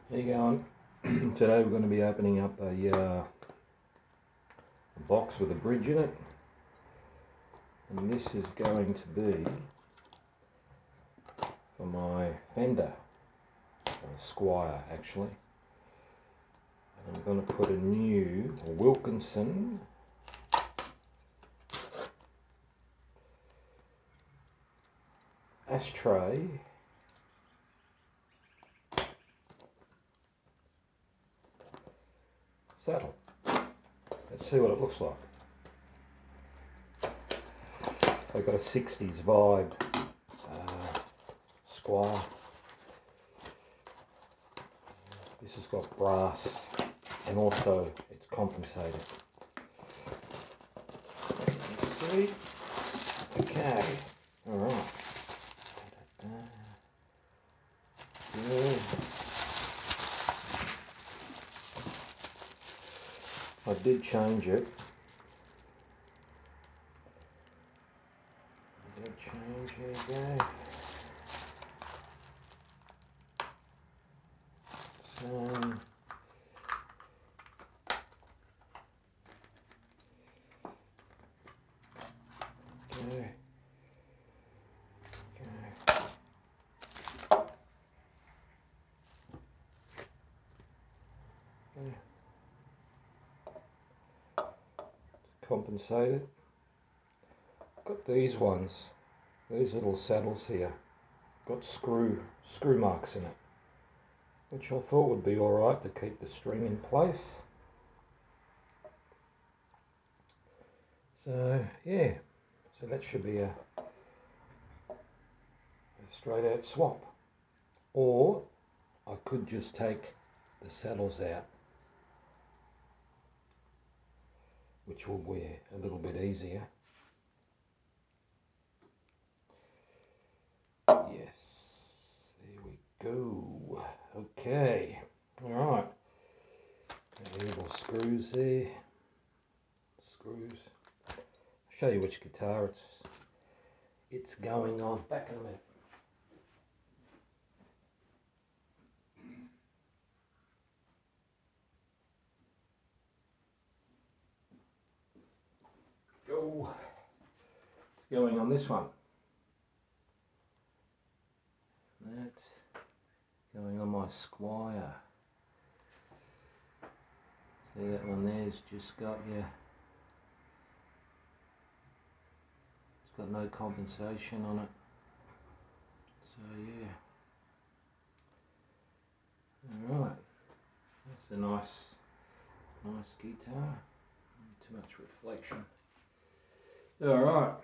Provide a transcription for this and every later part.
How you going? Today we're going to be opening up a box with a bridge in it, and this is going to be for my Fender, Squire actually. And I'm going to put a new Wilkinson ashtray saddle. Let's see what it looks like. I've got a 60s vibe Squire. This has got brass and also it's compensated. Let's see. Okay. Alright. Yeah. I did change it. Here you go. So, okay. Compensated. Got these ones, these little saddles here, got screw marks in it, which I thought would be alright to keep the string in place. So yeah, so that should be a straight out swap. Or I could just take the saddles out, which will be a little bit easier. Yes, there we go. Okay, alright. Little screws there. Screws. I'll show you which guitar it's going on. Back in a minute. Go. It's going on this one. That's going on my Squire. See, that one there's just got it's got no compensation on it. So yeah. Alright. That's a nice guitar. Not too much reflection. Alright.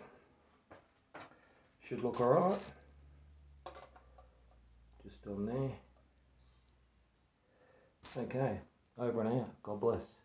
Should look alright. Just on there. Okay, over and out. God bless.